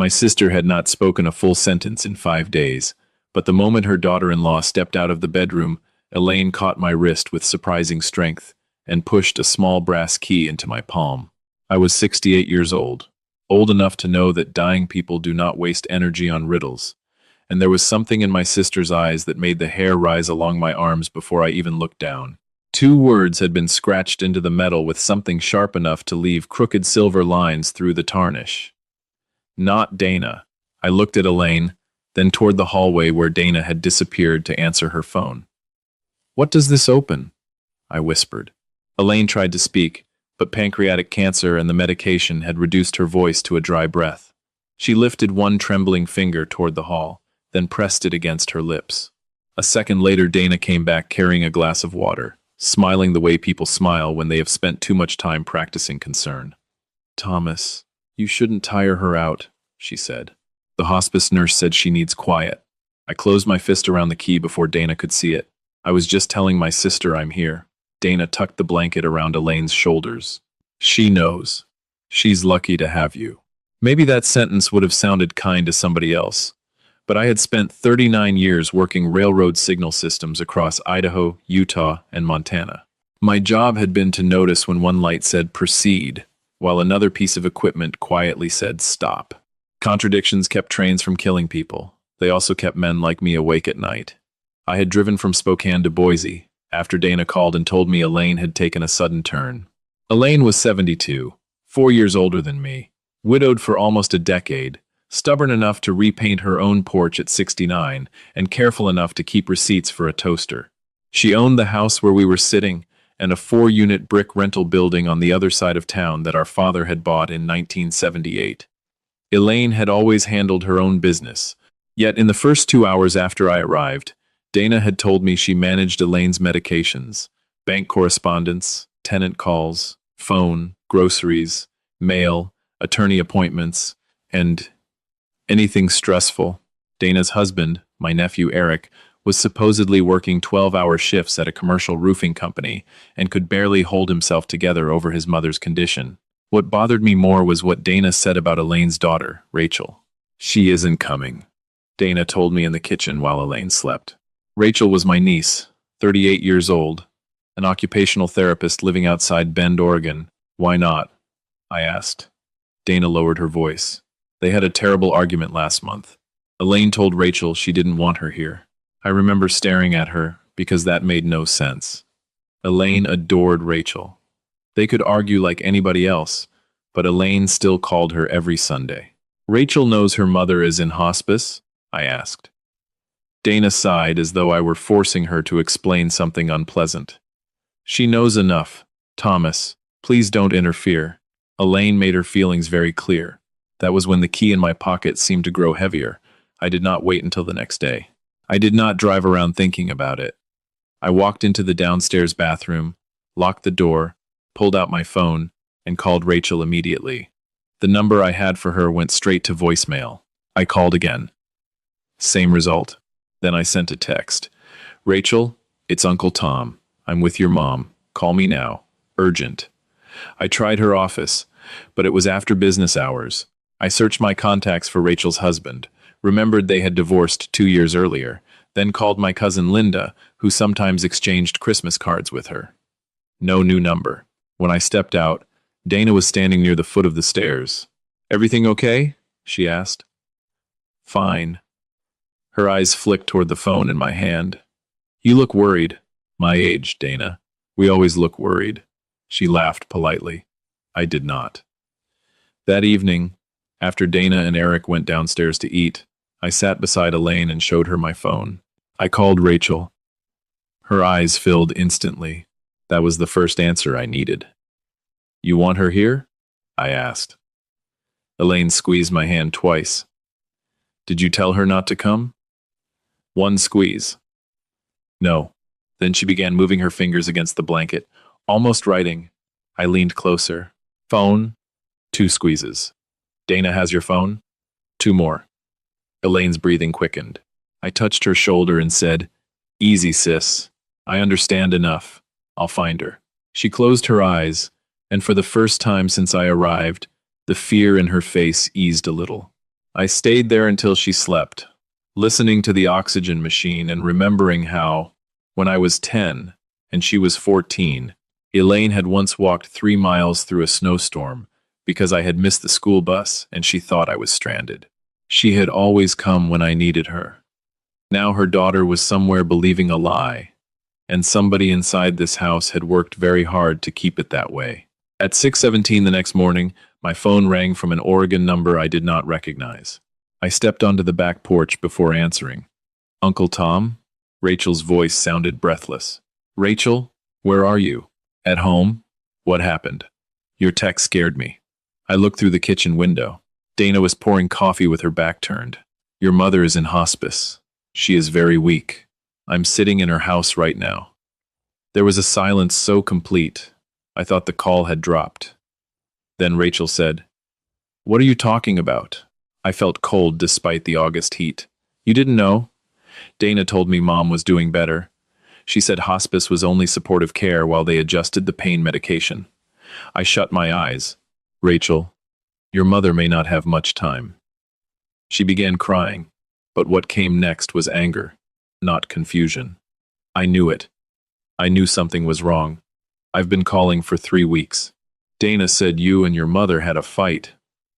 My sister had not spoken a full sentence in 5 days, but the moment her daughter-in-law stepped out of the bedroom, Elaine caught my wrist with surprising strength and pushed a small brass key into my palm. I was 68 years old enough to know that dying people do not waste energy on riddles, and there was something in my sister's eyes that made the hair rise along my arms before I even looked down. 2 words had been scratched into the metal with something sharp enough to leave crooked silver lines through the tarnish. Not Dana. I looked at Elaine, then toward the hallway where Dana had disappeared to answer her phone. "What does this open?" I whispered. Elaine tried to speak, but pancreatic cancer and the medication had reduced her voice to a dry breath. She lifted one trembling finger toward the hall, then pressed it against her lips. A second later, Dana came back carrying a glass of water, smiling the way people smile when they have spent too much time practicing concern. "Thomas, you shouldn't tire her out," she said. "The hospice nurse said she needs quiet." I closed my fist around the key before Dana could see it. "I was just telling my sister I'm here." Dana tucked the blanket around Elaine's shoulders. "She knows. She's lucky to have you." Maybe that sentence would have sounded kind to somebody else, but I had spent 39 years working railroad signal systems across Idaho, Utah, and Montana. My job had been to notice when one light said proceed, while another piece of equipment quietly said stop. Contradictions kept trains from killing people. They also kept men like me awake at night. I had driven from Spokane to Boise, after Dana called and told me Elaine had taken a sudden turn. Elaine was 72, 4 years older than me, widowed for almost a decade, stubborn enough to repaint her own porch at 69, and careful enough to keep receipts for a toaster. She owned the house where we were sitting and a 4-unit brick rental building on the other side of town that our father had bought in 1978. Elaine had always handled her own business, yet in the first 2 hours after I arrived, Dana had told me she managed Elaine's medications, bank correspondence, tenant calls, phone, groceries, mail, attorney appointments, and anything stressful. Dana's husband, my nephew Eric, was supposedly working 12-hour shifts at a commercial roofing company and could barely hold himself together over his mother's condition. What bothered me more was what Dana said about Elaine's daughter, Rachel. "She isn't coming," Dana told me in the kitchen while Elaine slept. Rachel was my niece, 38 years old, an occupational therapist living outside Bend, Oregon. "Why not?" I asked. Dana lowered her voice. "They had a terrible argument last month. Elaine told Rachel she didn't want her here." I remember staring at her because that made no sense. Elaine adored Rachel. They could argue like anybody else, but Elaine still called her every Sunday. "Rachel knows her mother is in hospice?" I asked. Dana sighed as though I were forcing her to explain something unpleasant. "She knows enough. Thomas, please don't interfere." Elaine made her feelings very clear. That was when the key in my pocket seemed to grow heavier. I did not wait until the next day. I did not drive around thinking about it. I walked into the downstairs bathroom, locked the door, pulled out my phone, and called Rachel immediately. The number I had for her went straight to voicemail. I called again. Same result. Then I sent a text. "Rachel, it's Uncle Tom. I'm with your mom. Call me now. Urgent." I tried her office, but it was after business hours. I searched my contacts for Rachel's husband, remembered they had divorced 2 years earlier, then called my cousin Linda, who sometimes exchanged Christmas cards with her. No new number. When I stepped out, Dana was standing near the foot of the stairs. "Everything okay?" she asked. "Fine." Her eyes flicked toward the phone in my hand. "You look worried." "My age, Dana. We always look worried." She laughed politely. I did not. That evening, after Dana and Eric went downstairs to eat, I sat beside Elaine and showed her my phone. I called Rachel. Her eyes filled instantly. That was the first answer I needed. "You want her here?" I asked. Elaine squeezed my hand twice. "Did you tell her not to come?" One squeeze. "No." Then she began moving her fingers against the blanket, almost writing. I leaned closer. "Phone?" 2 squeezes. "Dana has your phone?" 2 more. Elaine's breathing quickened. I touched her shoulder and said, "Easy, sis. I understand enough. I'll find her." She closed her eyes, and for the first time since I arrived, the fear in her face eased a little. I stayed there until she slept, listening to the oxygen machine and remembering how, when I was 10 and she was 14, Elaine had once walked 3 miles through a snowstorm because I had missed the school bus and she thought I was stranded. She had always come when I needed her. Now her daughter was somewhere believing a lie, and somebody inside this house had worked very hard to keep it that way. At 6:17 the next morning, my phone rang from an Oregon number I did not recognize. I stepped onto the back porch before answering. "Uncle Tom?" Rachel's voice sounded breathless. "Rachel, where are you?" "At home." "What happened?" "Your text scared me." I looked through the kitchen window. Dana was pouring coffee with her back turned. "Your mother is in hospice. She is very weak. I'm sitting in her house right now." There was a silence so complete, I thought the call had dropped. Then Rachel said, "What are you talking about?" I felt cold despite the August heat. "You didn't know?" Dana told me Mom was doing better. She said hospice was only supportive care while they adjusted the pain medication. I shut my eyes. "Rachel, your mother may not have much time." She began crying, but what came next was anger, not confusion. I knew it. I knew something was wrong. "I've been calling for 3 weeks. Dana said you and your mother had a fight."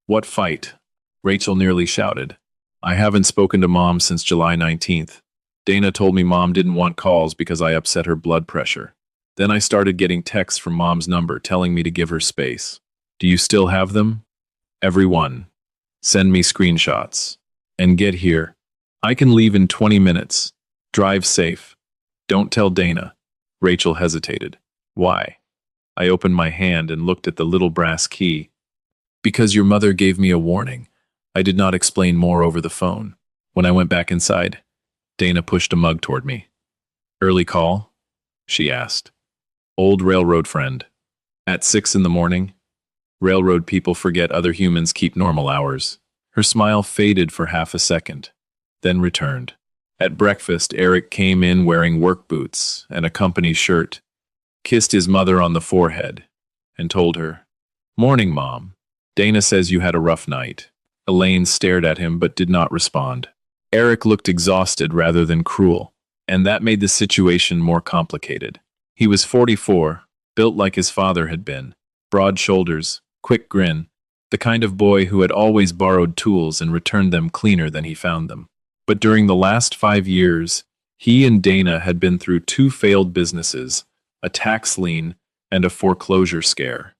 "What fight?" Rachel nearly shouted. "I haven't spoken to Mom since July 19th. Dana told me Mom didn't want calls because I upset her blood pressure. Then I started getting texts from Mom's number telling me to give her space." "Do you still have them?" "Every one. Send me screenshots. And get here. I can leave in 20 minutes. Drive safe. Don't tell Dana." Rachel hesitated. "Why?" I opened my hand and looked at the little brass key. "Because your mother gave me a warning." I did not explain more over the phone. When I went back inside, Dana pushed a mug toward me. "Early call?" she asked. "Old railroad friend. At 6 in the morning. Railroad people forget other humans keep normal hours." Her smile faded for half a second, then returned. At breakfast, Eric came in wearing work boots and a company shirt, kissed his mother on the forehead, and told her, "Morning, Mom. Dana says you had a rough night." Elaine stared at him but did not respond. Eric looked exhausted rather than cruel, and that made the situation more complicated. He was 44, built like his father had been, broad shoulders, quick grin, the kind of boy who had always borrowed tools and returned them cleaner than he found them. But during the last 5 years, he and Dana had been through 2 failed businesses, a tax lien, and a foreclosure scare.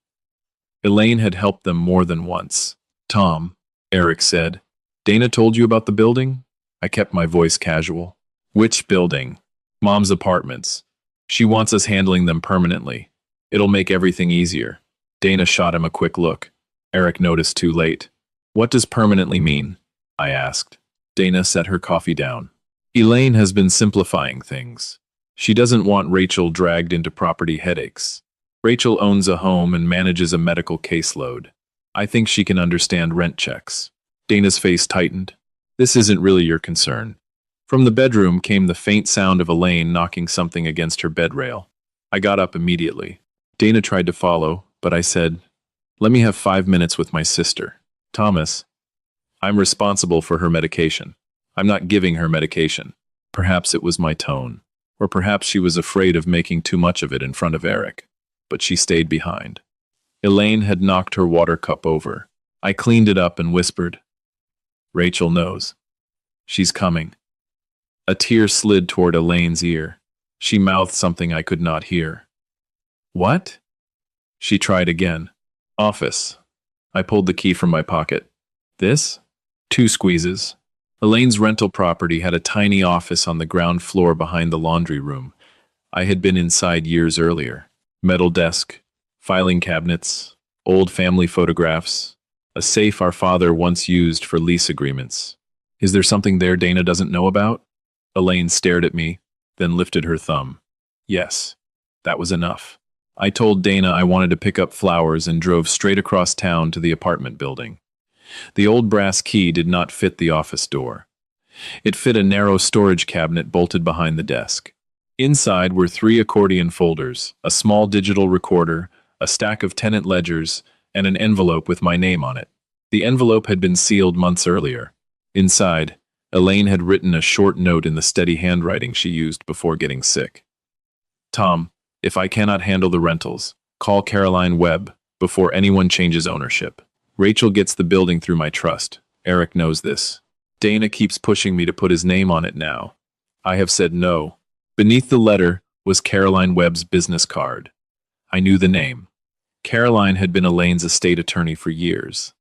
Elaine had helped them more than once. "Tom," Eric said, "Dana told you about the building?" I kept my voice casual. "Which building?" "Mom's apartments. She wants us handling them permanently. It'll make everything easier." Dana shot him a quick look. Eric noticed too late. "What does permanently mean?" I asked. Dana set her coffee down. "Elaine has been simplifying things. She doesn't want Rachel dragged into property headaches. Rachel owns a home and manages a medical caseload. I think she can understand rent checks." Dana's face tightened. "This isn't really your concern." From the bedroom came the faint sound of Elaine knocking something against her bed rail. I got up immediately. Dana tried to follow, but I said, "Let me have 5 minutes with my sister." "Thomas, I'm responsible for her medication. I'm not giving her medication." Perhaps it was my tone, or perhaps she was afraid of making too much of it in front of Eric, but she stayed behind. Elaine had knocked her water cup over. I cleaned it up and whispered, "Rachel knows. She's coming." A tear slid toward Elaine's ear. She mouthed something I could not hear. "What?" She tried again. "Office." I pulled the key from my pocket. "This?" 2 squeezes. Elaine's rental property had a tiny office on the ground floor behind the laundry room. I had been inside years earlier. Metal desk, filing cabinets, old family photographs, a safe our father once used for lease agreements. "Is there something there Dana doesn't know about?" Elaine stared at me, then lifted her thumb. "Yes, that was enough." I told Dana I wanted to pick up flowers and drove straight across town to the apartment building. The old brass key did not fit the office door. It fit a narrow storage cabinet bolted behind the desk. Inside were 3 accordion folders, a small digital recorder, a stack of tenant ledgers, and an envelope with my name on it. The envelope had been sealed months earlier. Inside, Elaine had written a short note in the steady handwriting she used before getting sick. Tom, if I cannot handle the rentals, call Caroline Webb before anyone changes ownership. Rachel gets the building through my trust. Eric knows this. Dana keeps pushing me to put his name on it now. I have said no. Beneath the letter was Caroline Webb's business card. I knew the name. Caroline had been Elaine's estate attorney for years.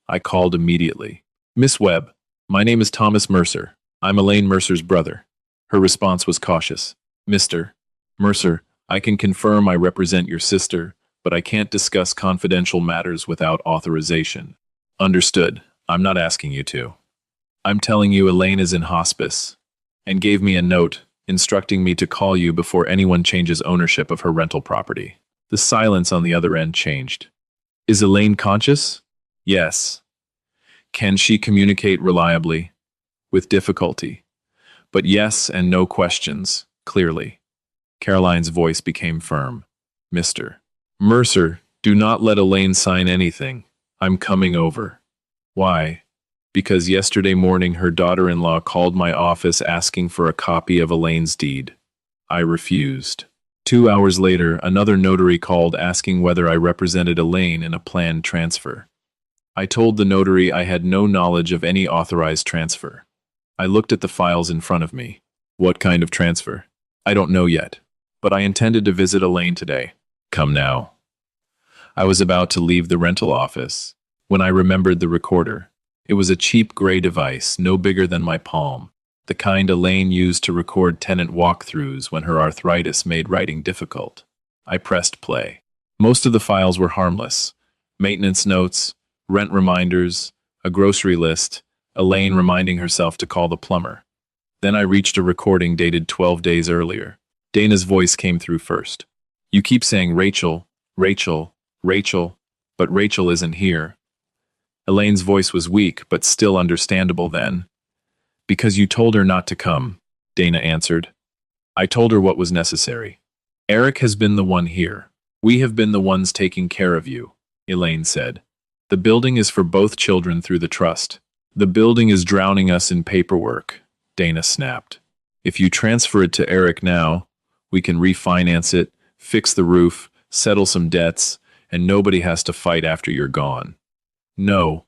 I called immediately. Miss Webb, my name is Thomas Mercer. I'm Elaine Mercer's brother. Her response was cautious. Mr. Mercer, I can confirm I represent your sister, but I can't discuss confidential matters without authorization. Understood. I'm not asking you to. I'm telling you Elaine is in hospice, and gave me a note instructing me to call you before anyone changes ownership of her rental property. The silence on the other end changed. Is Elaine conscious? Yes. Can she communicate reliably? With difficulty. But yes and no questions, clearly. Caroline's voice became firm. Mr. Mercer, do not let Elaine sign anything. I'm coming over. Why? Because yesterday morning her daughter-in-law called my office asking for a copy of Elaine's deed. I refused. 2 hours later, another notary called asking whether I represented Elaine in a planned transfer. I told the notary I had no knowledge of any authorized transfer. I looked at the files in front of me. What kind of transfer? I don't know yet, but I intended to visit Elaine today. Come now. I was about to leave the rental office when I remembered the recorder. It was a cheap gray device, no bigger than my palm, the kind Elaine used to record tenant walkthroughs when her arthritis made writing difficult. I pressed play. Most of the files were harmless. Maintenance notes, rent reminders, a grocery list, Elaine reminding herself to call the plumber. Then I reached a recording dated 12 days earlier. Dana's voice came through first. You keep saying Rachel, Rachel, Rachel, but Rachel isn't here. Elaine's voice was weak, but still understandable then. Because you told her not to come, Dana answered. I told her what was necessary. Eric has been the one here. We have been the ones taking care of you, Elaine said. The building is for both children through the trust. The building is drowning us in paperwork, Dana snapped. If you transfer it to Eric now, we can refinance it, fix the roof, settle some debts, and nobody has to fight after you're gone. No.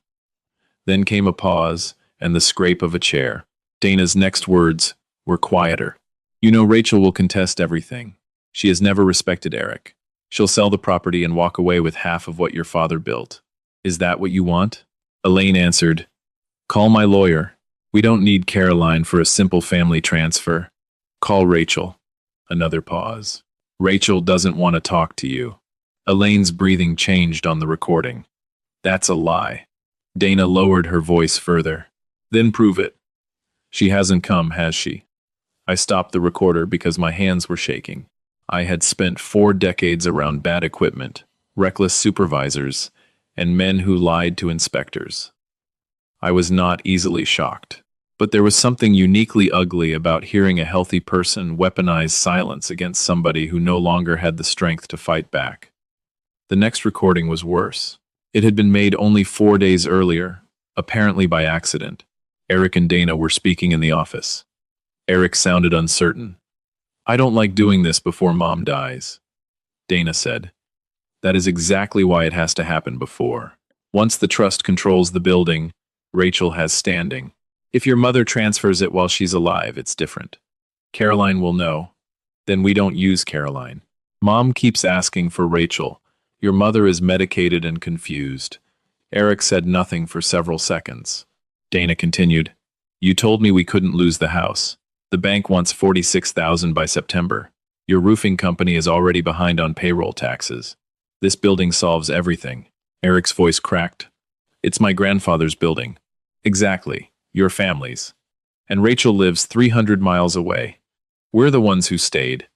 Then came a pause and the scrape of a chair. Dana's next words were quieter. You know Rachel will contest everything. She has never respected Eric. She'll sell the property and walk away with half of what your father built. Is that what you want? Elaine answered, Call my lawyer. We don't need Caroline for a simple family transfer. Call Rachel. Another pause. Rachel doesn't want to talk to you. Elaine's breathing changed on the recording. That's a lie. Dana lowered her voice further. Then prove it. She hasn't come, has she? I stopped the recorder because my hands were shaking. I had spent 4 decades around bad equipment, reckless supervisors, and men who lied to inspectors. I was not easily shocked, but there was something uniquely ugly about hearing a healthy person weaponize silence against somebody who no longer had the strength to fight back. The next recording was worse. It had been made only 4 days earlier, apparently by accident. Eric and Dana were speaking in the office. Eric sounded uncertain. I don't like doing this before Mom dies, Dana said. That is exactly why it has to happen before. Once the trust controls the building, Rachel has standing. If your mother transfers it while she's alive, it's different. Caroline will know. Then we don't use Caroline. Mom keeps asking for Rachel. Your mother is medicated and confused. Eric said nothing for several seconds. Dana continued, You told me we couldn't lose the house. The bank wants $46,000 by September. Your roofing company is already behind on payroll taxes. This building solves everything. Eric's voice cracked. It's my grandfather's building. Exactly. Your family's. And Rachel lives 300 miles away. We're the ones who stayed.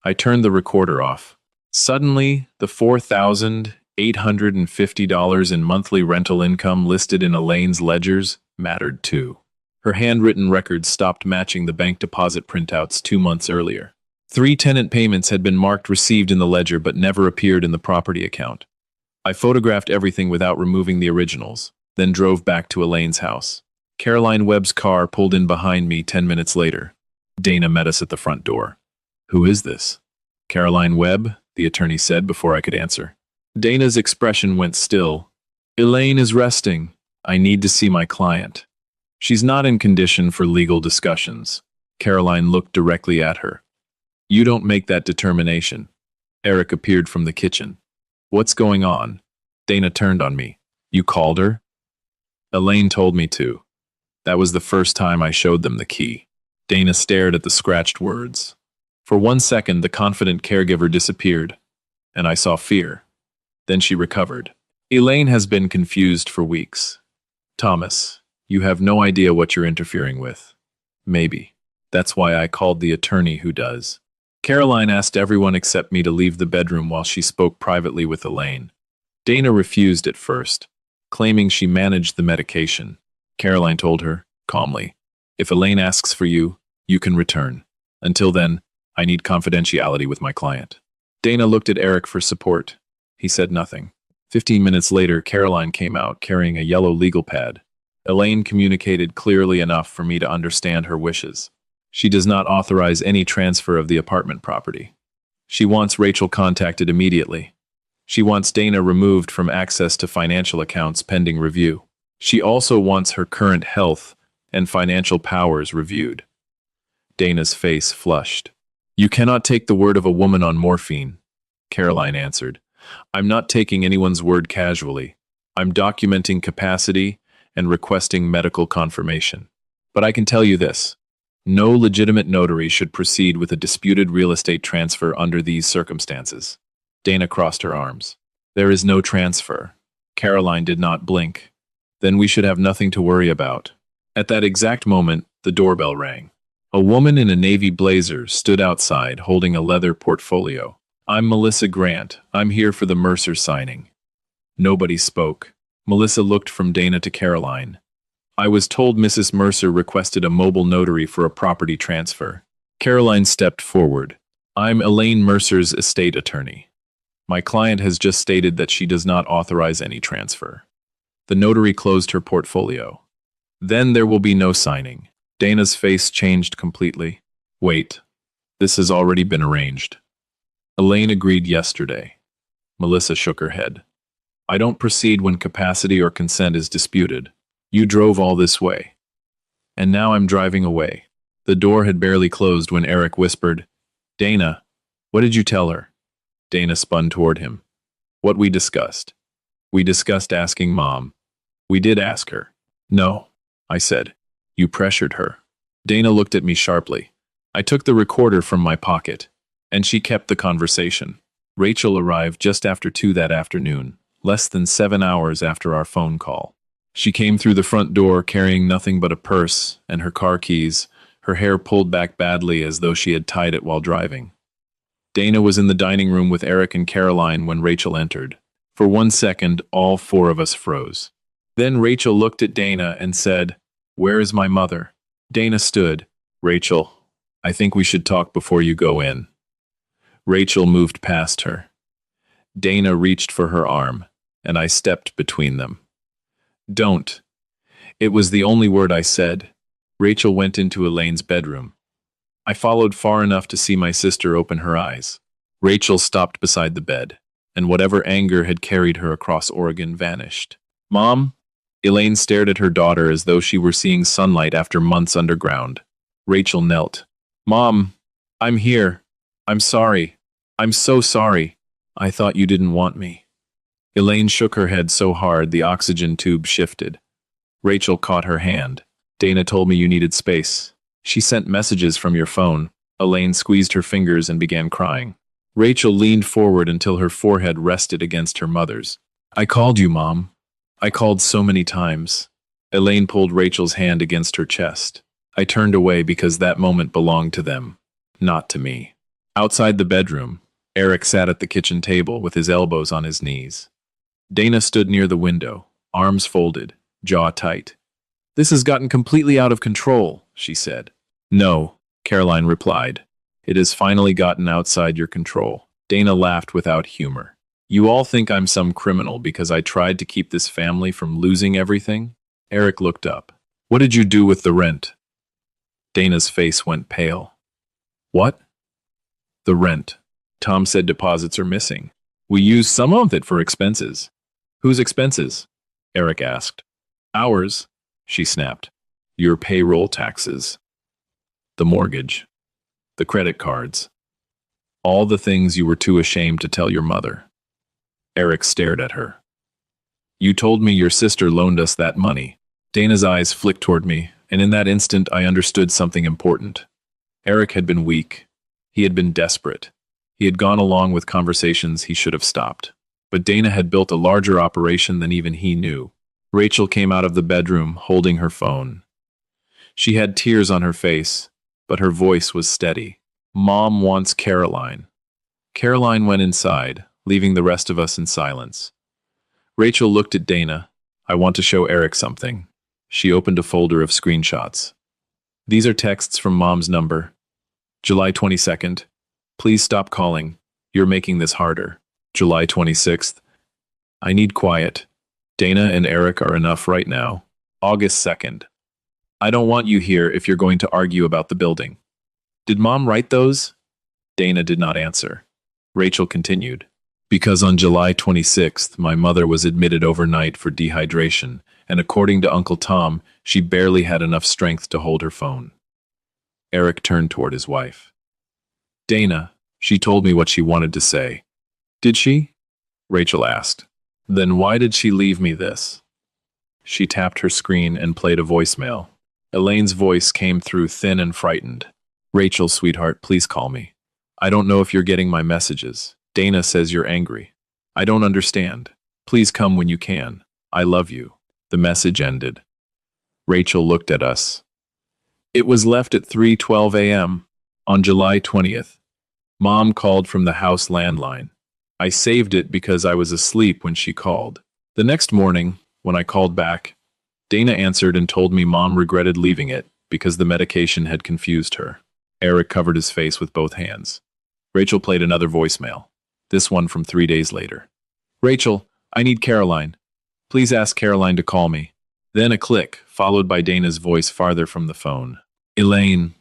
I turned the recorder off. Suddenly, the $4,850 in monthly rental income listed in Elaine's ledgers mattered too. Her handwritten records stopped matching the bank deposit printouts 2 months earlier. 3 tenant payments had been marked received in the ledger but never appeared in the property account. I photographed everything without removing the originals. then drove back to Elaine's house. Caroline Webb's car pulled in behind me 10 minutes later. Dana met us at the front door. "Who is this?" "Caroline Webb," the attorney said before I could answer. Dana's expression went still. "Elaine is resting. I need to see my client. She's not in condition for legal discussions." Caroline looked directly at her. "You don't make that determination." Eric appeared from the kitchen. "What's going on?" Dana turned on me. "You called her?" "Elaine told me to. That was the first time I showed them the key." Dana stared at the scratched words. For 1 second, the confident caregiver disappeared, and I saw fear. Then she recovered. "Elaine has been confused for weeks. Thomas, you have no idea what you're interfering with." "Maybe. That's why I called the attorney who does." Caroline asked everyone except me to leave the bedroom while she spoke privately with Elaine. Dana refused at first, claiming she managed the medication. Caroline told her, calmly, "If Elaine asks for you, you can return. Until then, I need confidentiality with my client." Dana looked at Eric for support. He said nothing. 15 minutes later, Caroline came out carrying a yellow legal pad. Elaine communicated clearly enough for me to understand her wishes. She does not authorize any transfer of the apartment property. She wants Rachel contacted immediately. She wants Dana removed from access to financial accounts pending review. She also wants her current health and financial powers reviewed. Dana's face flushed. "You cannot take the word of a woman on morphine," Caroline answered. "I'm not taking anyone's word casually. I'm documenting capacity and requesting medical confirmation. But I can tell you this. No legitimate notary should proceed with a disputed real estate transfer under these circumstances." Dana crossed her arms. "There is no transfer." Caroline did not blink. "Then we should have nothing to worry about." At that exact moment, the doorbell rang. A woman in a navy blazer stood outside holding a leather portfolio. "I'm Melissa Grant. I'm here for the Mercer signing." Nobody spoke. Melissa looked from Dana to Caroline. "I was told Mrs. Mercer requested a mobile notary for a property transfer." Caroline stepped forward. "I'm Elaine Mercer's estate attorney. My client has just stated that she does not authorize any transfer." The notary closed her portfolio. "Then there will be no signing." Dana's face changed completely. "Wait. This has already been arranged. Elaine agreed yesterday." Melissa shook her head. "I don't proceed when capacity or consent is disputed. You drove all this way. And now I'm driving away." The door had barely closed when Eric whispered, "Dana, what did you tell her?" Dana spun toward him. "What we discussed. We discussed asking Mom. We did ask her." "No," I said. "You pressured her." Dana looked at me sharply. I took the recorder from my pocket, and she kept the conversation. Rachel arrived just after 2 that afternoon, less than 7 hours after our phone call. She came through the front door carrying nothing but a purse and her car keys, her hair pulled back badly as though she had tied it while driving. Dana was in the dining room with Eric and Caroline when Rachel entered. For 1 second, all 4 of us froze. Then Rachel looked at Dana and said, "Where is my mother?" Dana stood. "Rachel, I think we should talk before you go in." Rachel moved past her. Dana reached for her arm, and I stepped between them. "Don't." It was the only word I said. Rachel went into Elaine's bedroom. I followed far enough to see my sister open her eyes. Rachel stopped beside the bed, and whatever anger had carried her across Oregon vanished. "Mom?" Elaine stared at her daughter as though she were seeing sunlight after months underground. Rachel knelt. "Mom, I'm here. I'm sorry. I'm so sorry. I thought you didn't want me." Elaine shook her head so hard the oxygen tube shifted. Rachel caught her hand. "Dana told me you needed space. She sent messages from your phone." Elaine squeezed her fingers and began crying. Rachel leaned forward until her forehead rested against her mother's. "I called you, Mom. I called so many times." Elaine pulled Rachel's hand against her chest. I turned away because that moment belonged to them, not to me. Outside the bedroom, Eric sat at the kitchen table with his elbows on his knees. Dana stood near the window, arms folded, jaw tight. "This has gotten completely out of control," she said. "No," Caroline replied. "It has finally gotten outside your control." Dana laughed without humor. You all think I'm some criminal because I tried to keep this family from losing everything? Eric looked up. What did you do with the rent? Dana's face went pale. What? The rent. Tom said deposits are missing. We used some of it for expenses. Whose expenses? Eric asked. Ours, she snapped. Your payroll taxes. The mortgage. The credit cards. All the things you were too ashamed to tell your mother. Eric stared at her. You told me your sister loaned us that money. Dana's eyes flicked toward me, and in that instant I understood something important. Eric had been weak. He had been desperate. He had gone along with conversations he should have stopped. But Dana had built a larger operation than even he knew. Rachel came out of the bedroom, holding her phone. She had tears on her face, but her voice was steady. Mom wants Caroline. Caroline went inside, leaving the rest of us in silence. Rachel looked at Dana. I want to show Eric something. She opened a folder of screenshots. These are texts from Mom's number. July 22nd. Please stop calling. You're making this harder. July 26th. I need quiet. Dana and Eric are enough right now. August 2nd. I don't want you here if you're going to argue about the building. Did Mom write those? Dana did not answer. Rachel continued. Because on July 26th, my mother was admitted overnight for dehydration, and according to Uncle Tom, she barely had enough strength to hold her phone. Eric turned toward his wife. Dana, she told me what she wanted to say. Did she? Rachel asked. Then why did she leave me this? She tapped her screen and played a voicemail. Elaine's voice came through thin and frightened. Rachel, sweetheart, please call me. I don't know if you're getting my messages. Dana says you're angry. I don't understand. Please come when you can. I love you. The message ended. Rachel looked at us. It was left at 3:12 a.m. on July 20th. Mom called from the house landline. I saved it because I was asleep when she called. The next morning, when I called back, Dana answered and told me Mom regretted leaving it because the medication had confused her. Eric covered his face with both hands. Rachel played another voicemail, this one from 3 days later. Rachel, I need Caroline. Please ask Caroline to call me. Then a click, followed by Dana's voice farther from the phone. Elaine,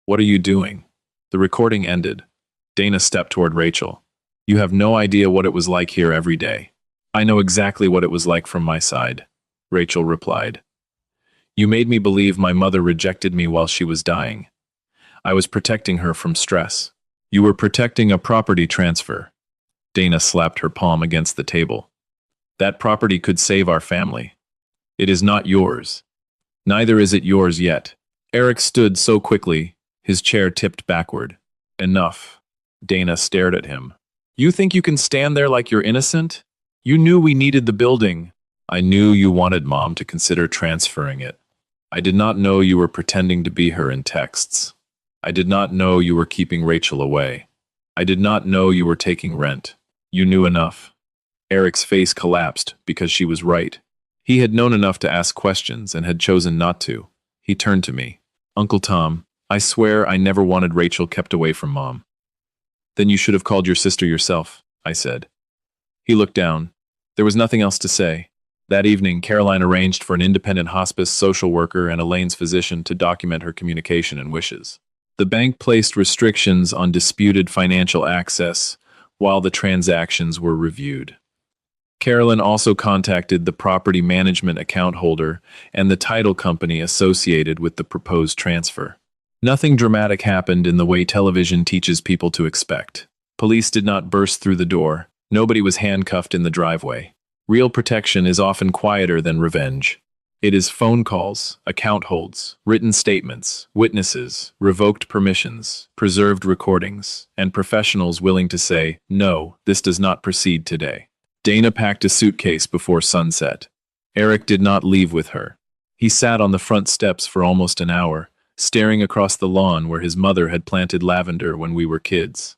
what are you doing? The recording ended. Dana stepped toward Rachel. You have no idea what it was like here every day. I know exactly what it was like from my side, Rachel replied. You made me believe my mother rejected me while she was dying. I was protecting her from stress. You were protecting a property transfer. Dana slapped her palm against the table. That property could save our family. It is not yours. Neither is it yours yet. Eric stood so quickly, his chair tipped backward. Enough. Dana stared at him. You think you can stand there like you're innocent? You knew we needed the building. I knew you wanted Mom to consider transferring it. I did not know you were pretending to be her in texts. I did not know you were keeping Rachel away. I did not know you were taking rent. You knew enough. Eric's face collapsed because she was right. He had known enough to ask questions and had chosen not to. He turned to me. Uncle Tom, I swear I never wanted Rachel kept away from Mom. Then you should have called your sister yourself, I said. He looked down. There was nothing else to say. That evening, Caroline arranged for an independent hospice social worker and Elaine's physician to document her communication and wishes. The bank placed restrictions on disputed financial access while the transactions were reviewed. Carolyn also contacted the property management account holder and the title company associated with the proposed transfer. Nothing dramatic happened in the way television teaches people to expect. Police did not burst through the door. Nobody was handcuffed in the driveway. Real protection is often quieter than revenge. It is phone calls, account holds, written statements, witnesses, revoked permissions, preserved recordings, and professionals willing to say, no, this does not proceed today. Dana packed a suitcase before sunset. Eric did not leave with her. He sat on the front steps for almost an hour, staring across the lawn where his mother had planted lavender when we were kids.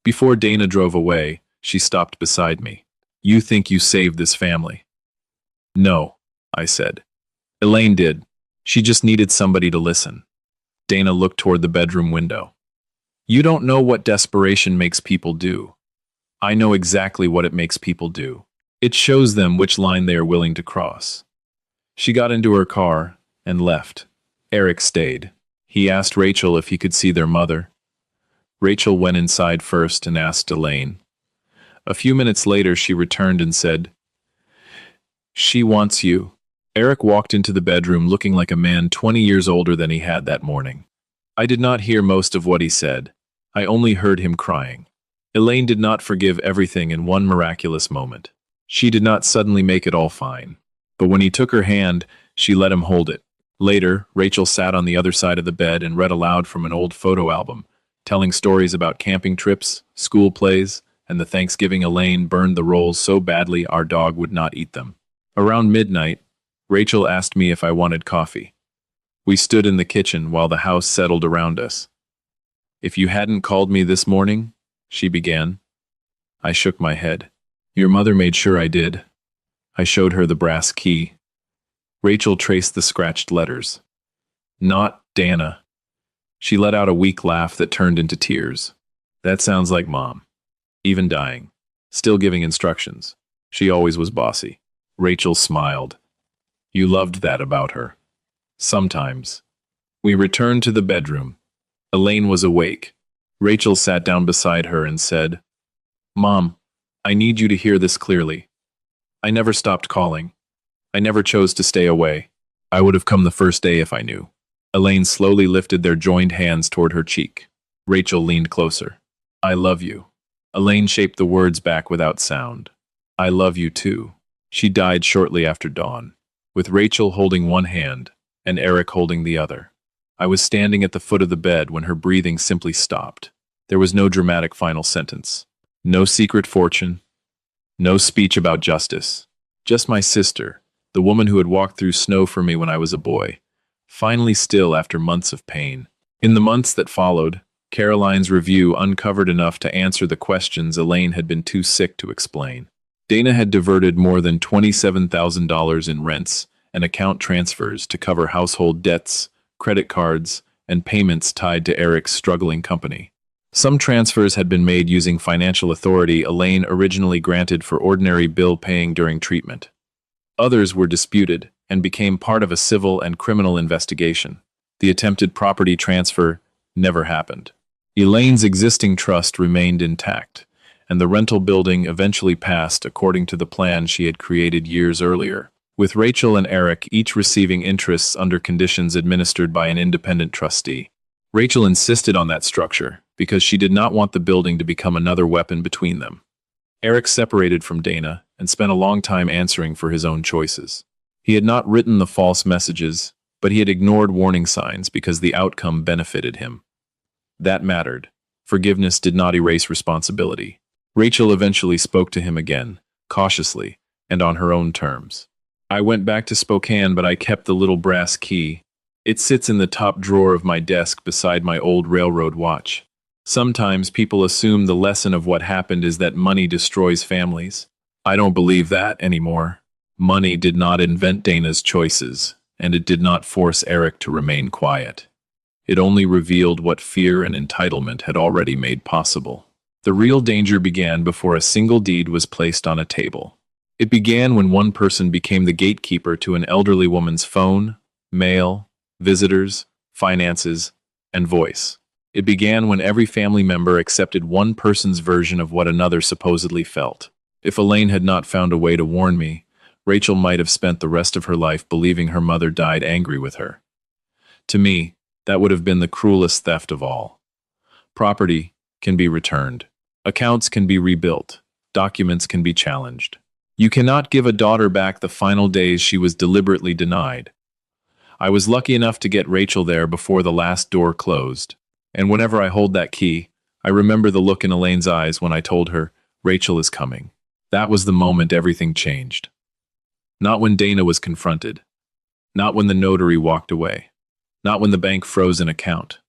Before Dana drove away, she stopped beside me. You think you saved this family? No, I said. Elaine did. She just needed somebody to listen. Dana looked toward the bedroom window. You don't know what desperation makes people do. I know exactly what it makes people do. It shows them which line they are willing to cross. She got into her car and left. Eric stayed. He asked Rachel if he could see their mother. Rachel went inside first and asked Elaine. A few minutes later, she returned and said, "She wants you." Eric walked into the bedroom looking like a man 20 years older than he had that morning. I did not hear most of what he said. I only heard him crying. Elaine did not forgive everything in one miraculous moment. She did not suddenly make it all fine. But when he took her hand, she let him hold it. Later, Rachel sat on the other side of the bed and read aloud from an old photo album, telling stories about camping trips, school plays, and the Thanksgiving Elaine burned the rolls so badly our dog would not eat them. Around midnight, Rachel asked me if I wanted coffee. We stood in the kitchen while the house settled around us. "If you hadn't called me this morning," she began. I shook my head. "Your mother made sure I did." I showed her the brass key. Rachel traced the scratched letters. "Not Dana." She let out a weak laugh that turned into tears. "That sounds like Mom. Even dying. Still giving instructions. She always was bossy." Rachel smiled. "You loved that about her." "Sometimes." We returned to the bedroom. Elaine was awake. Rachel sat down beside her and said, "Mom, I need you to hear this clearly. I never stopped calling. I never chose to stay away. I would have come the first day if I knew." Elaine slowly lifted their joined hands toward her cheek. Rachel leaned closer. "I love you." Elaine shaped the words back without sound. "I love you too." She died shortly after dawn, with Rachel holding one hand and Eric holding the other. I was standing at the foot of the bed when her breathing simply stopped. There was no dramatic final sentence. No secret fortune. No speech about justice. Just my sister, the woman who had walked through snow for me when I was a boy, finally still after months of pain. In the months that followed, Caroline's review uncovered enough to answer the questions Elaine had been too sick to explain. Dana had diverted more than $27,000 in rents and account transfers to cover household debts, credit cards, and payments tied to Eric's struggling company. Some transfers had been made using financial authority Elaine originally granted for ordinary bill paying during treatment. Others were disputed and became part of a civil and criminal investigation. The attempted property transfer never happened. Elaine's existing trust remained intact, and the rental building eventually passed according to the plan she had created years earlier, with Rachel and Eric each receiving interests under conditions administered by an independent trustee. Rachel insisted on that structure because she did not want the building to become another weapon between them. Eric separated from Dana and spent a long time answering for his own choices. He had not written the false messages, but he had ignored warning signs because the outcome benefited him. That mattered. Forgiveness did not erase responsibility. Rachel eventually spoke to him again, cautiously, and on her own terms. "I went back to Spokane, but I kept the little brass key. It sits in the top drawer of my desk beside my old railroad watch. Sometimes people assume the lesson of what happened is that money destroys families. I don't believe that anymore. Money did not invent Dana's choices, and it did not force Eric to remain quiet. It only revealed what fear and entitlement had already made possible. The real danger began before a single deed was placed on a table. It began when one person became the gatekeeper to an elderly woman's phone, mail, visitors, finances, and voice. It began when every family member accepted one person's version of what another supposedly felt. If Elaine had not found a way to warn me, Rachel might have spent the rest of her life believing her mother died angry with her. To me, that would have been the cruelest theft of all. Property can be returned. Accounts can be rebuilt. Documents can be challenged. You cannot give a daughter back the final days she was deliberately denied. I was lucky enough to get Rachel there before the last door closed. And whenever I hold that key, I remember the look in Elaine's eyes when I told her, "Rachel is coming." That was the moment everything changed. Not when Dana was confronted. Not when the notary walked away. Not when the bank froze an account.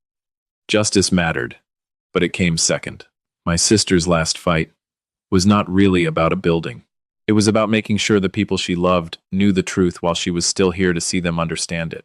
Justice mattered, but it came second. My sister's last fight was not really about a building. It was about making sure the people she loved knew the truth while she was still here to see them understand it.